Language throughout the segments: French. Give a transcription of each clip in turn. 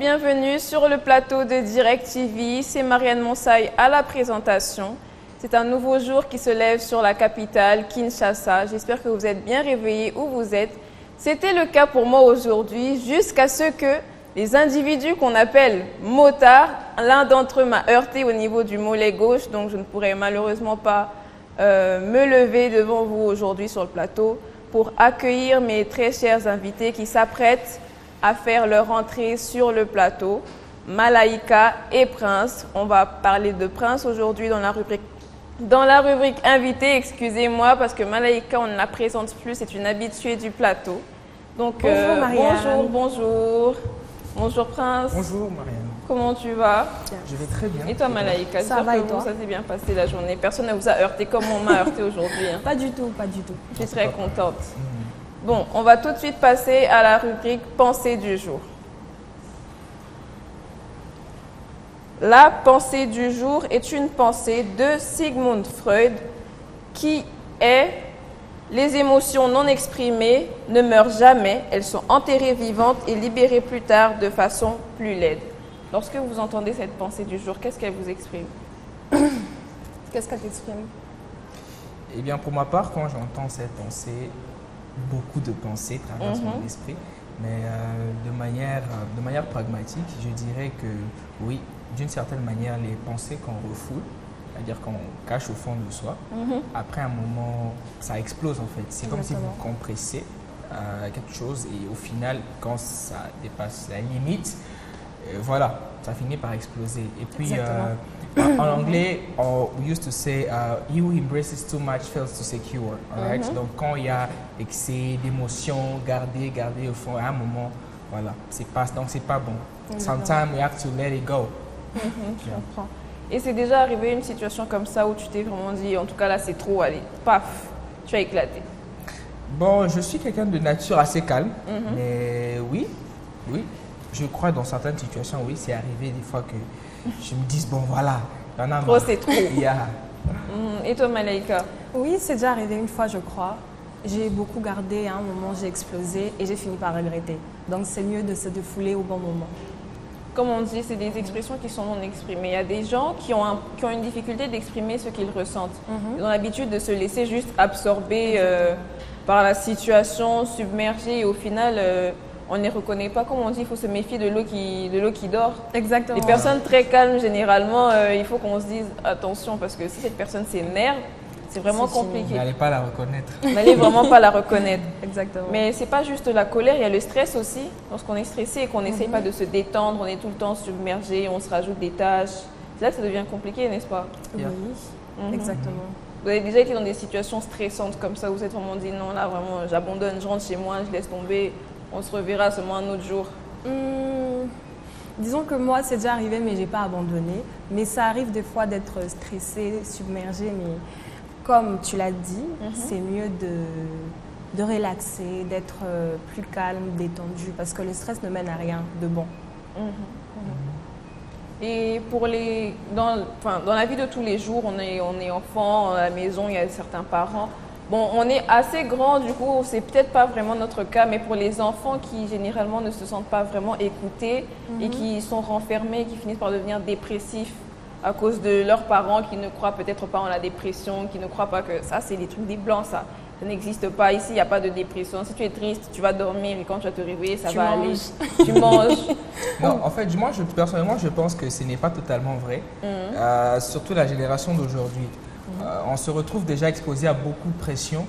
bienvenue sur le plateau de Direct TV. C'est Marianne Monsaï à la présentation. C'est un nouveau jour qui se lève sur la capitale, Kinshasa. J'espère que vous êtes bien réveillés où vous êtes. C'était le cas pour moi aujourd'hui, jusqu'à ce que les individus qu'on appelle motards, l'un d'entre eux m'a heurté au niveau du mollet gauche, donc je ne pourrai malheureusement pas me lever devant vous aujourd'hui sur le plateau pour accueillir mes très chers invités qui s'apprêtent à faire leur entrée sur le plateau, Malaïka et Prince. On va parler de Prince aujourd'hui dans la rubrique invité, excusez-moi, parce que Malaïka, on ne la présente plus, c'est une habituée du plateau. Donc, bonjour Marianne. Bonjour. Bonjour Prince. Bonjour Marianne. Comment tu vas? Je vais très bien. Et toi Malaïka? Ça va et toi? Ça s'est bien passé la journée. Personne ne vous a heurté comme on m'a heurté aujourd'hui. Hein. Pas du tout, pas du tout. Je suis très contente. Bon, on va tout de suite passer à la rubrique pensée du jour. La pensée du jour est une pensée de Sigmund Freud qui est: les émotions non exprimées ne meurent jamais, elles sont enterrées vivantes et libérées plus tard de façon plus laide. Lorsque vous entendez cette pensée du jour, qu'est-ce qu'elle vous exprime? Qu'est-ce qu'elle t'exprime? Eh bien, pour ma part, quand j'entends cette pensée, beaucoup de pensées traversent mon esprit, mais de manière pragmatique, je dirais que oui, d'une certaine manière, les pensées qu'on refoule, c'est-à-dire qu'on cache au fond de soi, après un moment, ça explose en fait. C'est comme si vous compressez quelque chose et au final, quand ça dépasse la limite, voilà, ça finit par exploser. Et puis, en anglais, we used to say, he who embraces too much fails to secure. Right? Donc, quand il y a excès d'émotions, garder au fond, à un moment, voilà, c'est pas bon. Sometimes we have to let it go. Je comprends. Et c'est déjà arrivé une situation comme ça où tu t'es vraiment dit, en tout cas là c'est trop, allez, paf, tu as éclaté? Bon, je suis quelqu'un de nature assez calme, mais oui, je crois dans certaines situations, oui, c'est arrivé des fois que je me dise, bon voilà, il y en a marre. Trop, c'est trop. Yeah. Et toi Malaïka? Oui, c'est déjà arrivé une fois, je crois. J'ai beaucoup gardé, à un moment j'ai explosé et j'ai fini par regretter. Donc c'est mieux de se défouler au bon moment. Comme on dit, c'est des expressions qui sont non exprimées. Il y a des gens qui ont une difficulté d'exprimer ce qu'ils ressentent. Ils ont l'habitude de se laisser juste absorber par la situation, submerger, et au final, on ne les reconnaît pas. Comme on dit, il faut se méfier de l'eau qui dort. Exactement. Les personnes très calmes, généralement, il faut qu'on se dise attention, parce que si cette personne s'énerve, c'est vraiment compliqué. Vous n'allez pas la reconnaître. Vous n'allez vraiment pas la reconnaître. Exactement. Mais ce n'est pas juste la colère, il y a le stress aussi. Lorsqu'on est stressé et qu'on n'essaye pas de se détendre, on est tout le temps submergé, on se rajoute des tâches. C'est là que ça devient compliqué, n'est-ce pas? Oui, exactement. Vous avez déjà été dans des situations stressantes comme ça, où vous êtes vraiment dit non, là vraiment j'abandonne, je rentre chez moi, je laisse tomber, on se reverra seulement un autre jour? Disons que moi, c'est déjà arrivé, mais je n'ai pas abandonné. Mais ça arrive des fois d'être stressé, submergé, mais comme tu l'as dit, c'est mieux de relaxer, d'être plus calme, détendu, parce que le stress ne mène à rien de bon. Et dans la vie de tous les jours, on est enfant, à la maison, il y a certains parents. Bon, on est assez grand, du coup, c'est peut-être pas vraiment notre cas, mais pour les enfants qui généralement ne se sentent pas vraiment écoutés et qui sont renfermés, qui finissent par devenir dépressifs à cause de leurs parents qui ne croient peut-être pas en la dépression, qui ne croient pas que ça, c'est des trucs des blancs, ça n'existe pas. Ici, il n'y a pas de dépression. Si tu es triste, tu vas dormir et quand tu vas te réveiller, ça va aller. Tu manges. Non, en fait, moi, personnellement, je pense que ce n'est pas totalement vrai. Surtout la génération d'aujourd'hui. On se retrouve déjà exposé à beaucoup de pression,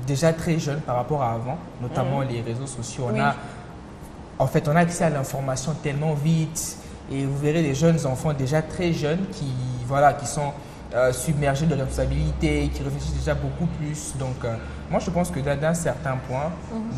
déjà très jeune par rapport à avant, notamment les réseaux sociaux. On a accès à l'information tellement vite. Et vous verrez des jeunes enfants déjà très jeunes qui sont submergés de responsabilités, qui réfléchissent déjà beaucoup plus. Donc, moi, je pense que d'un certain point,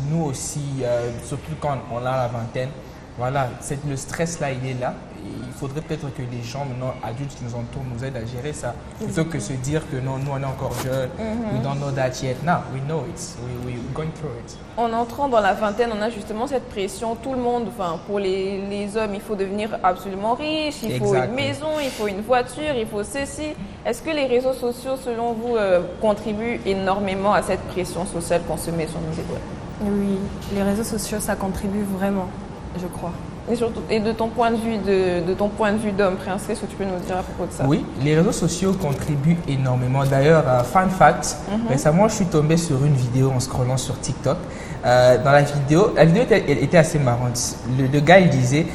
nous aussi, surtout quand on a la vingtaine, voilà, le stress là, il est là. Et il faudrait peut-être que les gens maintenant adultes qui nous entourent nous aident à gérer ça, plutôt que se dire que non, nous on est encore jeunes, we don't know that yet. Now we know it, we're going through it. En entrant dans la vingtaine, on a justement cette pression. Tout le monde, pour les hommes, il faut devenir absolument riche, il faut une maison, il faut une voiture, il faut ceci. Est-ce que les réseaux sociaux, selon vous, contribuent énormément à cette pression sociale qu'on se met sur nos épaules? Oui, les réseaux sociaux, ça contribue vraiment, je crois. Et de ton point de vue d'homme, Prince, qu'est-ce que tu peux nous dire à propos de ça? Oui, les réseaux sociaux contribuent énormément. D'ailleurs, fun fact, récemment, je suis tombé sur une vidéo en scrollant sur TikTok. Dans la vidéo était assez marrante. Le gars, il disait,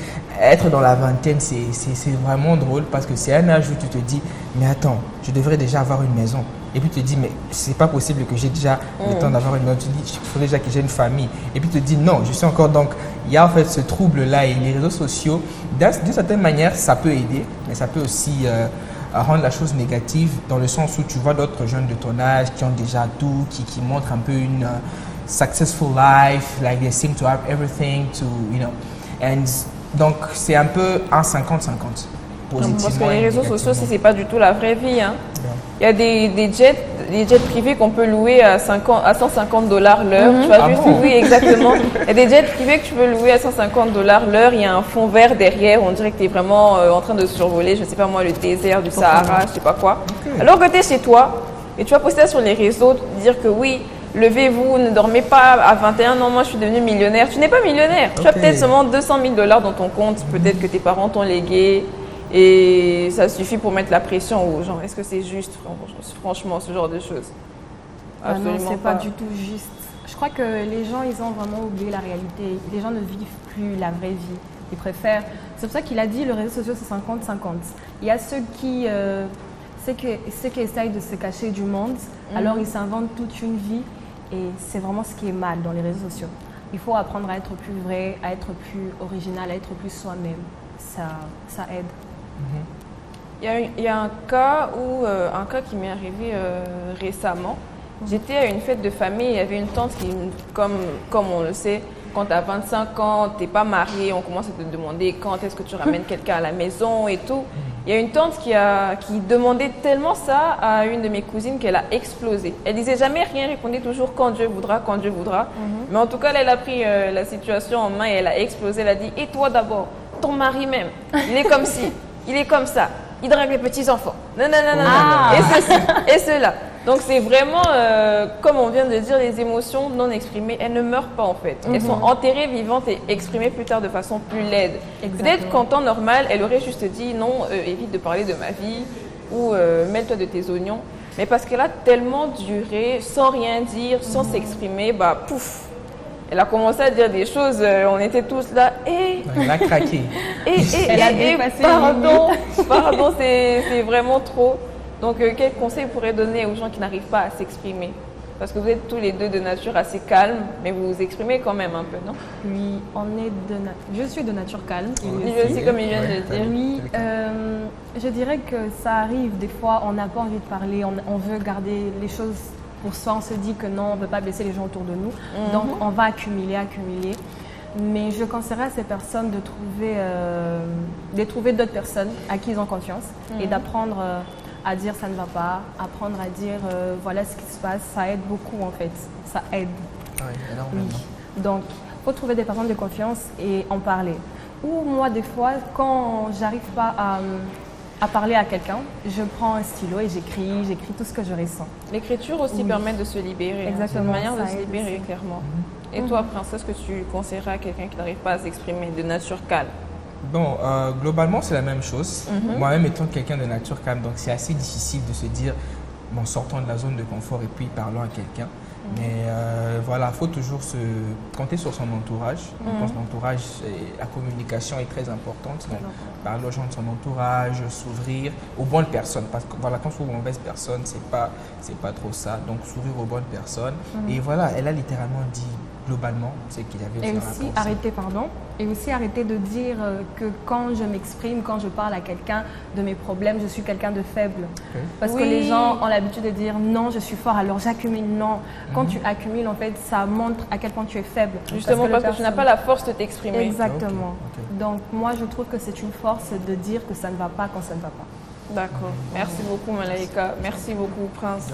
être dans la vingtaine, c'est vraiment drôle parce que c'est un âge où tu te dis, mais attends, je devrais déjà avoir une maison. Et puis tu te dis, mais c'est pas possible que j'ai déjà le temps d'avoir une maison. Tu te dis, il faudrait déjà que j'ai une famille. Et puis tu te dis, non, je suis encore. Donc, il y a en fait ce trouble-là et les réseaux sociaux, d'une certaine manière, ça peut aider, mais ça peut aussi rendre la chose négative dans le sens où tu vois d'autres jeunes de ton âge qui ont déjà tout, qui montrent un peu une successful life, like they seem to have everything to, you know. And donc, c'est un peu un 50-50. Parce que les réseaux sociaux, c'est pas du tout la vraie vie. Hein. Il y a des jets privés qu'on peut louer à 150 $, l'heure. Tu vois, oui, exactement. Il y a des jets privés que tu peux louer à 150 $ l'heure. Il y a un fond vert derrière. On dirait que tu es vraiment en train de survoler, je sais pas moi, le désert du Sahara, je sais pas quoi. Alors que tu es chez toi et tu vas poster ça sur les réseaux, dire que oui, levez-vous, ne dormez pas à 21 ans, moi je suis devenue millionnaire. Tu n'es pas millionnaire. Tu as peut-être seulement 200 000 $ dans ton compte. Peut-être que tes parents t'ont légué. Et ça suffit pour mettre la pression aux gens. Est-ce que c'est juste, franchement, ce genre de choses? Absolument non, c'est pas du tout juste. Je crois que les gens, ils ont vraiment oublié la réalité. Les gens ne vivent plus la vraie vie. Ils préfèrent. C'est pour ça qu'il a dit le réseau social, c'est 50-50. Il y a ceux qui essayent de se cacher du monde, alors ils s'inventent toute une vie. Et c'est vraiment ce qui est mal dans les réseaux sociaux. Il faut apprendre à être plus vrai, à être plus original, à être plus soi-même. Ça aide. Il y a un cas qui m'est arrivé récemment. J'étais à une fête de famille, il y avait une tante qui, comme on le sait, quand tu as 25 ans, tu n'es pas marié, on commence à te demander quand est-ce que tu ramènes quelqu'un à la maison et tout. Il y a une tante qui demandait tellement ça à une de mes cousines qu'elle a explosé. Elle disait jamais rien, répondait toujours quand Dieu voudra, quand Dieu voudra. Mais en tout cas, elle a pris la situation en main et elle a explosé. Elle a dit, et toi d'abord, ton mari même, il est comme ci. Il est comme ça, il drague les petits-enfants. Non. Et ceci, et cela. Donc c'est vraiment, comme on vient de dire, les émotions non exprimées, elles ne meurent pas en fait. Elles sont enterrées vivantes et exprimées plus tard de façon plus laide. Peut-être qu'en temps normal, elle aurait juste dit non, évite de parler de ma vie ou mêle-toi de tes oignons. Mais parce qu'elle a tellement duré, sans rien dire, sans s'exprimer, bah pouf. Elle a commencé à dire des choses, on était tous là, elle a craqué. Pardon, c'est vraiment trop. Donc, quel conseil vous pourrez donner aux gens qui n'arrivent pas à s'exprimer? Parce que vous êtes tous les deux de nature assez calme, mais vous vous exprimez quand même un peu, non? Oui, je suis de nature calme. Je aussi, comme il vient de le dire. Oui, je dirais que ça arrive, des fois, on n'a pas envie de parler, on veut garder les choses pour soi, on se dit que non, on ne veut pas blesser les gens autour de nous. Donc, on va accumuler. Mais je conseillerais à ces personnes de trouver d'autres personnes à qui ils ont confiance et d'apprendre à dire ça ne va pas, apprendre à dire voilà ce qui se passe. Ça aide beaucoup en fait. Ça aide. Oui, énormément. Oui. Donc, il faut trouver des personnes de confiance et en parler. Ou moi, des fois, quand j'arrive pas à parler à quelqu'un, je prends un stylo et j'écris tout ce que je ressens. L'écriture aussi permet de se libérer. Exactement. C'est une manière de se libérer, clairement. Et toi, Princesse, que tu conseillerais à quelqu'un qui n'arrive pas à s'exprimer de nature calme? Bon, globalement, c'est la même chose. Moi-même étant quelqu'un de nature calme, donc c'est assez difficile de se dire, bon, sortons de la zone de confort et puis parlons à quelqu'un. Mais voilà, il faut toujours compter sur son entourage. Je pense que l'entourage, la communication est très importante. Donc, parler aux gens de son entourage, s'ouvrir aux bonnes personnes. Parce que voilà, quand on s'ouvre aux mauvaises personnes, c'est pas trop ça. Donc, s'ouvrir aux bonnes personnes. Et voilà, elle a littéralement dit globalement ce qu'il y avait et aussi arrêter de dire que quand je m'exprime, quand je parle à quelqu'un de mes problèmes, je suis quelqu'un de faible. Parce que les gens ont l'habitude de dire non, je suis fort, alors j'accumule. Non, quand tu accumules, en fait, ça montre à quel point tu es faible. Justement parce que tu n'as pas la force de t'exprimer. Exactement. Donc moi, je trouve que c'est une force de dire que ça ne va pas quand ça ne va pas. D'accord. Merci beaucoup, Malaika. Merci beaucoup, Prince.